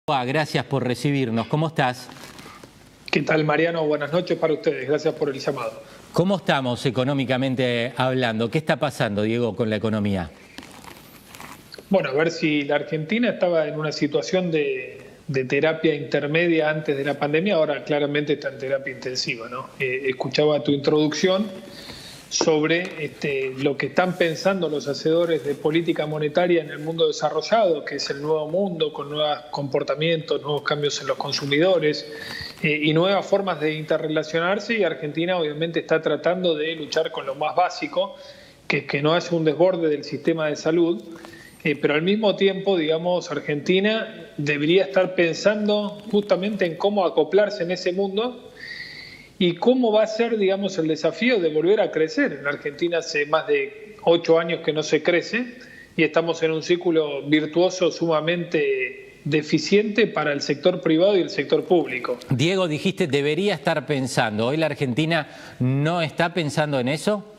Gracias por recibirnos. ¿Cómo estás? ¿Qué tal, Mariano? Buenas noches para ustedes. Gracias por el llamado. ¿Cómo estamos económicamente hablando? ¿Qué está pasando, Diego, con la economía? Bueno, a ver si la Argentina estaba en una situación de terapia intermedia antes de la pandemia, ahora claramente está en terapia intensiva, ¿no? Escuchaba tu introducción sobre lo que están pensando los hacedores de política monetaria en el mundo desarrollado, que es el nuevo mundo, con nuevos comportamientos, nuevos cambios en los consumidores y nuevas formas de interrelacionarse, y Argentina obviamente está tratando de luchar con lo más básico, que es que no haya un desborde del sistema de salud, pero al mismo tiempo, digamos, Argentina debería estar pensando justamente en cómo acoplarse en ese mundo. ¿Y cómo va a ser, digamos, el desafío de volver a crecer? En Argentina hace más de 8 años que no se crece y estamos en un círculo virtuoso sumamente deficiente para el sector privado y el sector público. Diego, dijiste debería estar pensando. ¿Hoy la Argentina no está pensando en eso?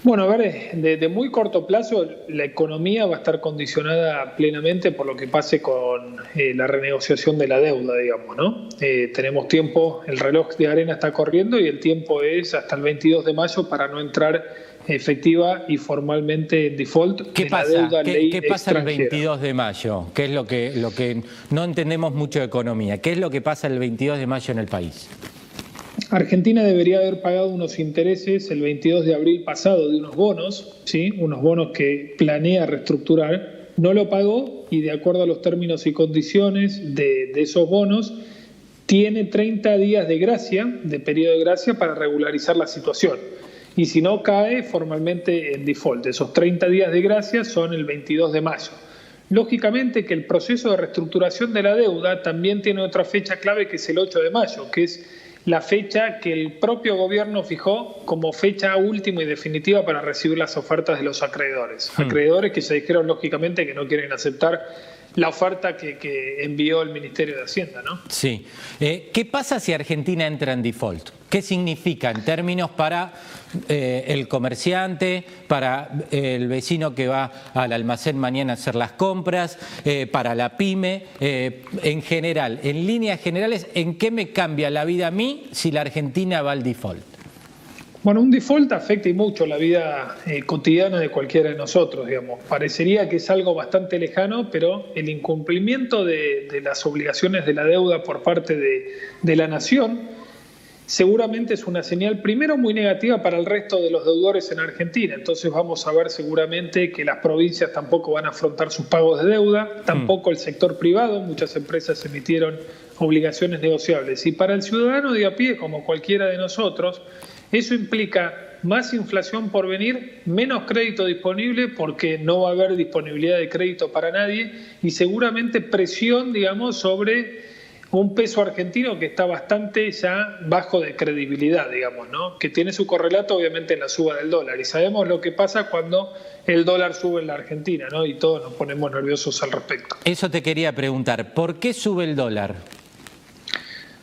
Bueno, a ver, de muy corto plazo la economía va a estar condicionada plenamente por lo que pase con la renegociación de la deuda, digamos, ¿no? Tenemos tiempo, el reloj de arena está corriendo y el tiempo es hasta el 22 de mayo para no entrar efectiva y formalmente en default ¿Qué de pasa? la deuda ley ¿Qué pasa el extranjera. 22 de mayo? ¿Qué es lo que no entendemos mucho de economía? ¿Qué es lo que pasa el 22 de mayo en el país? Argentina debería haber pagado unos intereses el 22 de abril pasado de unos bonos, ¿sí? Unos bonos que planea reestructurar. No lo pagó y de acuerdo a los términos y condiciones de esos bonos, tiene 30 días de gracia, de periodo de gracia para regularizar la situación. Y si no, cae formalmente en default. Esos 30 días de gracia son el 22 de mayo. Lógicamente que el proceso de reestructuración de la deuda también tiene otra fecha clave, que es el 8 de mayo, que es la fecha que el propio gobierno fijó como fecha última y definitiva para recibir las ofertas de los acreedores. Acreedores que se dijeron lógicamente que no quieren aceptar la oferta que envió el Ministerio de Hacienda, ¿no? Sí. ¿Qué pasa si Argentina entra en default? ¿Qué significa en términos para el comerciante, para el vecino que va al almacén mañana a hacer las compras, para la pyme, en general, en líneas generales, ¿en qué me cambia la vida a mí si la Argentina va al default? Bueno, un default afecta y mucho la vida cotidiana de cualquiera de nosotros, digamos. Parecería que es algo bastante lejano, pero el incumplimiento de las obligaciones de la deuda por parte de la nación seguramente es una señal, primero, muy negativa para el resto de los deudores en Argentina. Entonces vamos a ver seguramente que las provincias tampoco van a afrontar sus pagos de deuda, tampoco el sector privado, muchas empresas emitieron obligaciones negociables. Y para el ciudadano de a pie, como cualquiera de nosotros, eso implica más inflación por venir, menos crédito disponible porque no va a haber disponibilidad de crédito para nadie y seguramente presión, digamos, sobre un peso argentino que está bastante ya bajo de credibilidad, digamos, ¿no? Que tiene su correlato obviamente en la suba del dólar. Y sabemos lo que pasa cuando el dólar sube en la Argentina, ¿no? Y todos nos ponemos nerviosos al respecto. Eso te quería preguntar, ¿por qué sube el dólar?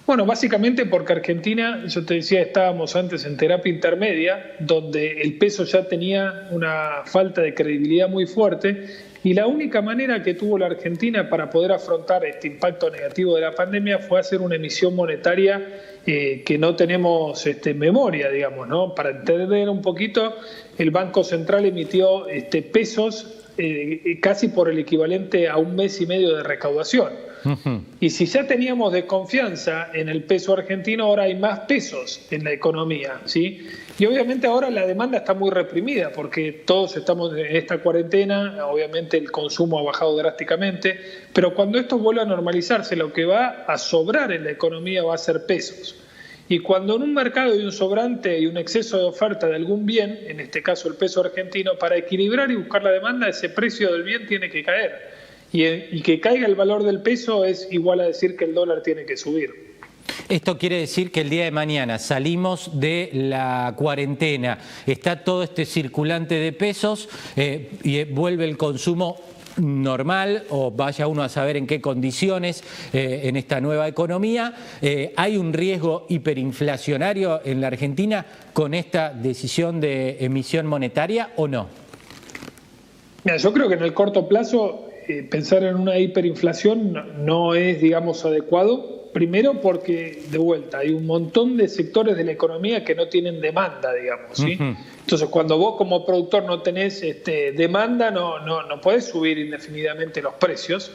Bueno, básicamente porque Argentina, yo te decía, estábamos antes en terapia intermedia, donde el peso ya tenía una falta de credibilidad muy fuerte, y la única manera que tuvo la Argentina para poder afrontar este impacto negativo de la pandemia fue hacer una emisión monetaria que no tenemos memoria, digamos, ¿no? Para entender un poquito, el Banco Central emitió pesos casi por el equivalente a 1 mes y medio de recaudación. Y si ya teníamos desconfianza en el peso argentino, ahora hay más pesos en la economía, ¿sí? Y obviamente ahora la demanda está muy reprimida porque todos estamos en esta cuarentena, obviamente el consumo ha bajado drásticamente, pero cuando esto vuelva a normalizarse, lo que va a sobrar en la economía va a ser pesos. Y cuando en un mercado hay un sobrante y un exceso de oferta de algún bien, en este caso el peso argentino, para equilibrar y buscar la demanda, ese precio del bien tiene que caer. Y que caiga el valor del peso es igual a decir que el dólar tiene que subir. Esto quiere decir que el día de mañana salimos de la cuarentena, está todo este circulante de pesos y vuelve el consumo normal, o vaya uno a saber en qué condiciones en esta nueva economía. ¿Hay un riesgo hiperinflacionario en la Argentina con esta decisión de emisión monetaria o no? Mira, yo creo que en el corto plazo pensar en una hiperinflación no es, digamos, adecuado. Primero porque, de vuelta, hay un montón de sectores de la economía que no tienen demanda, digamos, ¿sí? Entonces, cuando vos como productor no tenés demanda, no podés subir indefinidamente los precios.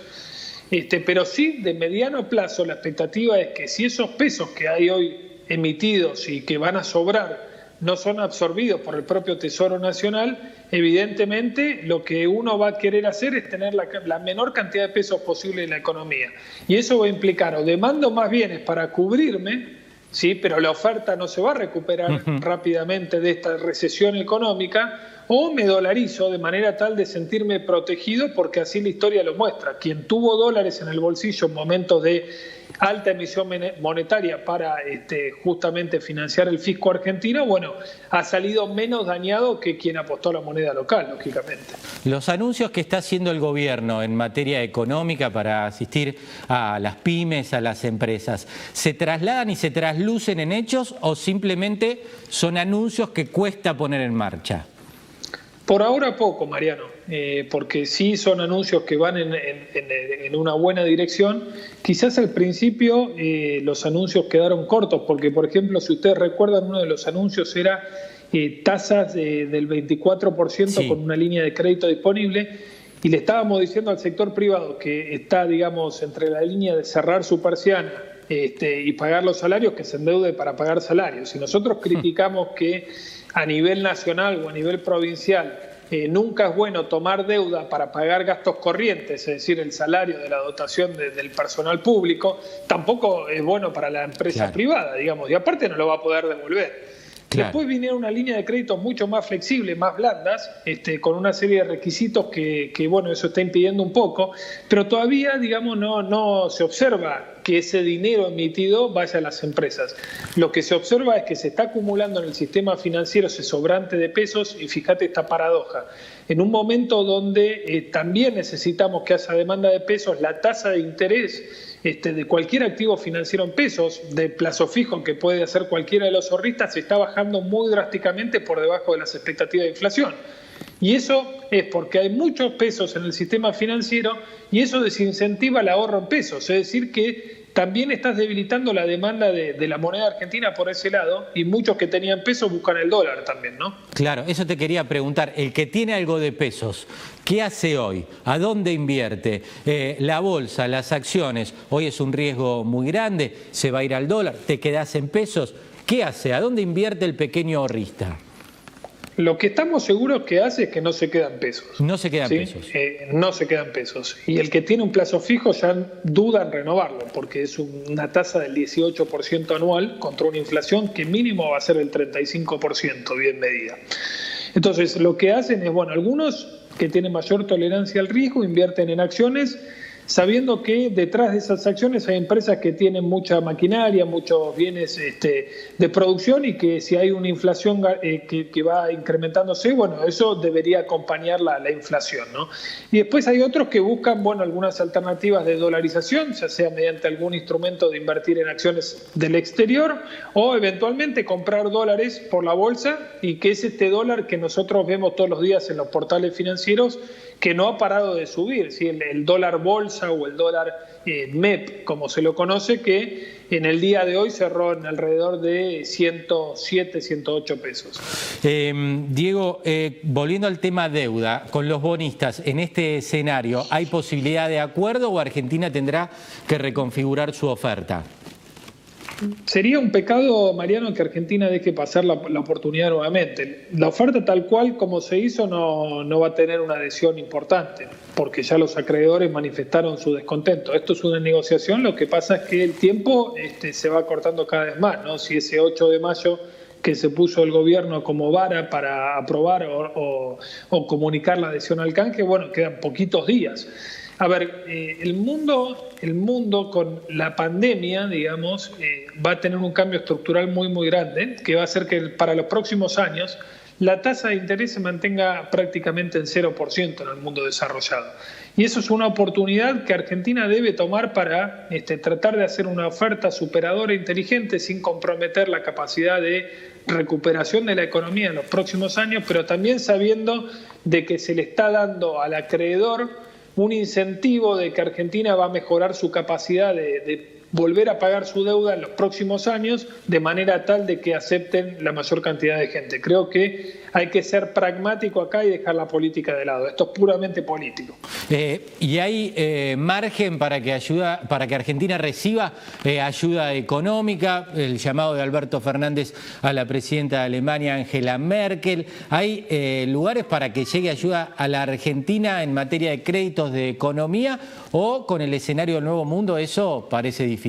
Pero sí, de mediano plazo, la expectativa es que si esos pesos que hay hoy emitidos y que van a sobrar no son absorbidos por el propio Tesoro Nacional, evidentemente lo que uno va a querer hacer es tener la menor cantidad de pesos posible en la economía. Y eso va a implicar o demando más bienes para cubrirme, ¿sí? Pero la oferta no se va a recuperar rápidamente de esta recesión económica, o me dolarizo de manera tal de sentirme protegido, porque así la historia lo muestra. Quien tuvo dólares en el bolsillo en momentos de alta emisión monetaria para justamente financiar el fisco argentino, bueno, ha salido menos dañado que quien apostó a la moneda local, lógicamente. Los anuncios que está haciendo el gobierno en materia económica para asistir a las pymes, a las empresas, ¿se trasladan y se traslucen en hechos o simplemente son anuncios que cuesta poner en marcha? Por ahora poco, Mariano, porque sí son anuncios que van en una buena dirección. Quizás al principio los anuncios quedaron cortos, porque por ejemplo, si ustedes recuerdan, uno de los anuncios era tasas del 24% sí, con una línea de crédito disponible, y le estábamos diciendo al sector privado que está, digamos, entre la línea de cerrar su persiana y pagar los salarios, que se endeude para pagar salarios. Si nosotros criticamos que a nivel nacional o a nivel provincial nunca es bueno tomar deuda para pagar gastos corrientes, es decir, el salario de la dotación del personal público, tampoco es bueno para la empresa privada, digamos, y aparte no lo va a poder devolver. Después vinieron una línea de créditos mucho más flexible, más blandas, con una serie de requisitos que, bueno, eso está impidiendo un poco, pero todavía, digamos, no se observa que ese dinero emitido vaya a las empresas. Lo que se observa es que se está acumulando en el sistema financiero ese sobrante de pesos, y fíjate esta paradoja. En un momento donde también necesitamos que haya demanda de pesos, la tasa de interés de cualquier activo financiero en pesos, de plazo fijo que puede hacer cualquiera de los ahorristas, se está bajando muy drásticamente por debajo de las expectativas de inflación. Y eso es porque hay muchos pesos en el sistema financiero y eso desincentiva el ahorro en pesos. Es decir, que también estás debilitando la demanda de la moneda argentina por ese lado, y muchos que tenían pesos buscan el dólar también, ¿no? Claro, eso te quería preguntar. El que tiene algo de pesos, ¿qué hace hoy? ¿A dónde invierte? La bolsa, las acciones, hoy es un riesgo muy grande, se va a ir al dólar, te quedás en pesos. ¿Qué hace? ¿A dónde invierte el pequeño ahorrista? Lo que estamos seguros que hace es que no se quedan pesos. No se quedan pesos. No se quedan pesos. Y el que tiene un plazo fijo ya duda en renovarlo, porque es una tasa del 18% anual contra una inflación que mínimo va a ser el 35% bien medida. Entonces, lo que hacen es, bueno, algunos que tienen mayor tolerancia al riesgo invierten en acciones, sabiendo que detrás de esas acciones hay empresas que tienen mucha maquinaria, muchos bienes de producción, y que si hay una inflación que va incrementándose, bueno, eso debería acompañar la inflación, ¿no? Y después hay otros que buscan, bueno, algunas alternativas de dolarización, ya sea mediante algún instrumento de invertir en acciones del exterior o eventualmente comprar dólares por la bolsa, y que es este dólar que nosotros vemos todos los días en los portales financieros, que no ha parado de subir, ¿sí? El dólar bolsa o el dólar MEP, como se lo conoce, que en el día de hoy cerró en alrededor de 107, 108 pesos. Diego, volviendo al tema deuda, con los bonistas, en este escenario, ¿hay posibilidad de acuerdo o Argentina tendrá que reconfigurar su oferta? Sería un pecado, Mariano, que Argentina deje pasar la oportunidad nuevamente. La oferta tal cual como se hizo no va a tener una adhesión importante, porque ya los acreedores manifestaron su descontento. Esto es una negociación, lo que pasa es que el tiempo se va cortando cada vez más, ¿no? Si ese 8 de mayo que se puso el gobierno como vara para aprobar o comunicar la adhesión al canje, bueno, quedan poquitos días. A ver, el mundo con la pandemia, digamos, va a tener un cambio estructural muy, muy grande, que va a hacer que para los próximos años la tasa de interés se mantenga prácticamente en 0% en el mundo desarrollado. Y eso es una oportunidad que Argentina debe tomar para tratar de hacer una oferta superadora e inteligente sin comprometer la capacidad de recuperación de la economía en los próximos años, pero también sabiendo de que se le está dando al acreedor un incentivo de que Argentina va a mejorar su capacidad de volver a pagar su deuda en los próximos años de manera tal de que acepten la mayor cantidad de gente. Creo que hay que ser pragmático acá y dejar la política de lado. Esto es puramente político. ¿Y hay margen para que Argentina reciba ayuda económica? El llamado de Alberto Fernández a la presidenta de Alemania, Angela Merkel. ¿Hay lugares para que llegue ayuda a la Argentina en materia de créditos de economía? ¿O con el escenario del Nuevo Mundo eso parece difícil?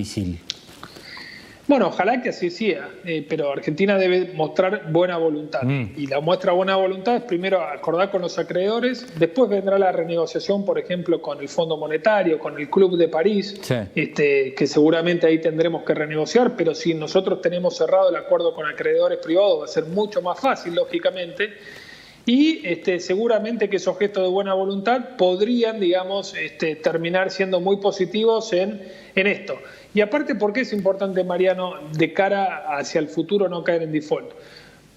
Bueno, ojalá que así sea, pero Argentina debe mostrar buena voluntad. Y la muestra buena voluntad es primero acordar con los acreedores, después vendrá la renegociación, por ejemplo, con el Fondo Monetario, con el Club de París, sí, que seguramente ahí tendremos que renegociar, pero si nosotros tenemos cerrado el acuerdo con acreedores privados va a ser mucho más fácil, lógicamente. Y seguramente que esos gestos de buena voluntad podrían, digamos, terminar siendo muy positivos en esto. Y aparte, ¿por qué es importante, Mariano, de cara hacia el futuro no caer en default?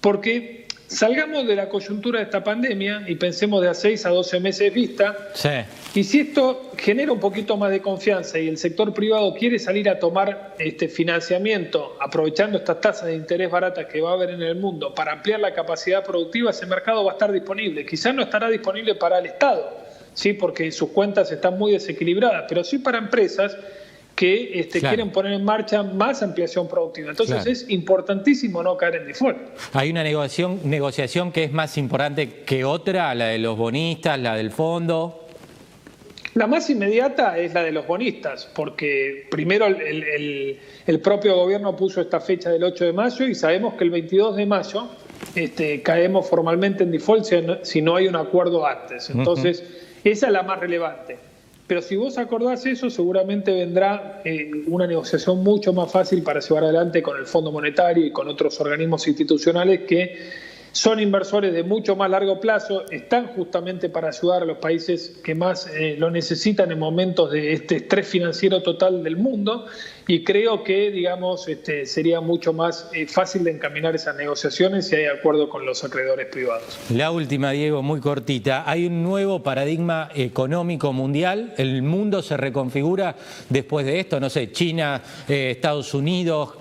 Porque salgamos de la coyuntura de esta pandemia y pensemos de a 6 a 12 meses vista. Sí. Y si esto genera un poquito más de confianza y el sector privado quiere salir a tomar financiamiento, aprovechando estas tasas de interés baratas que va a haber en el mundo para ampliar la capacidad productiva, ese mercado va a estar disponible. Quizás no estará disponible para el Estado, ¿sí? Porque sus cuentas están muy desequilibradas, pero sí para empresas que claro, quieren poner en marcha más ampliación productiva. Entonces claro, es importantísimo no caer en default. ¿Hay una negociación que es más importante que otra, la de los bonistas, la del fondo? La más inmediata es la de los bonistas, porque primero el propio gobierno puso esta fecha del 8 de mayo y sabemos que el 22 de mayo caemos formalmente en default si no hay un acuerdo antes. Entonces, esa es la más relevante. Pero si vos acordás eso, seguramente vendrá una negociación mucho más fácil para llevar adelante con el Fondo Monetario y con otros organismos institucionales que son inversores de mucho más largo plazo, están justamente para ayudar a los países que más lo necesitan en momentos de este estrés financiero total del mundo, y creo que, digamos, sería mucho más fácil de encaminar esas negociaciones si hay acuerdo con los acreedores privados. La última, Diego, muy cortita. Hay un nuevo paradigma económico mundial. El mundo se reconfigura después de esto. No sé, China, Estados Unidos,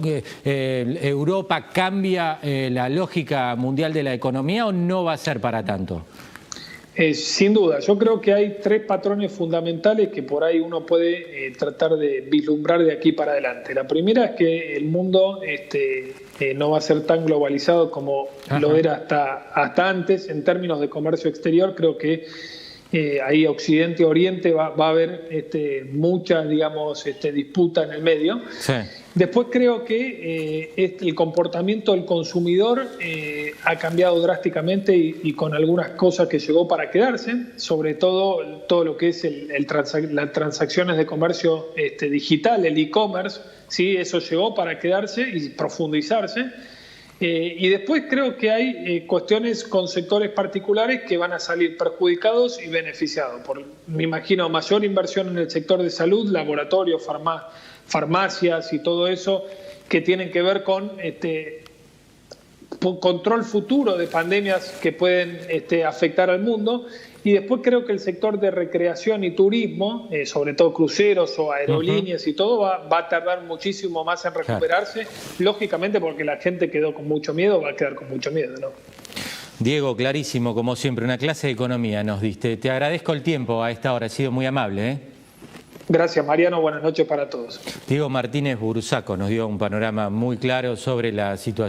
Europa, ¿cambia la lógica mundial de la economía o no va a ser para tanto? Sin duda, yo creo que hay 3 patrones fundamentales que por ahí uno puede tratar de vislumbrar de aquí para adelante. La primera es que el mundo no va a ser tan globalizado como lo era hasta antes en términos de comercio exterior. Creo que ahí Occidente y Oriente va a haber mucha, digamos, disputa en el medio. Sí. Después creo que el comportamiento del consumidor ha cambiado drásticamente y con algunas cosas que llegó para quedarse, sobre todo lo que es las transacciones de comercio digital, el e-commerce, ¿sí? Eso llegó para quedarse y profundizarse. Y después creo que hay cuestiones con sectores particulares que van a salir perjudicados y beneficiados. Me imagino mayor inversión en el sector de salud, laboratorios, farmacias y todo eso que tienen que ver con control futuro de pandemias que pueden afectar al mundo. Y después creo que el sector de recreación y turismo, sobre todo cruceros o aerolíneas y todo, va a tardar muchísimo más en recuperarse, lógicamente porque la gente quedó con mucho miedo, va a quedar con mucho miedo, ¿no? Diego, clarísimo, como siempre, una clase de economía nos diste. Te agradezco el tiempo a esta hora, ha sido muy amable, ¿eh? Gracias, Mariano. Buenas noches para todos. Diego Martínez Bursaco nos dio un panorama muy claro sobre la situación.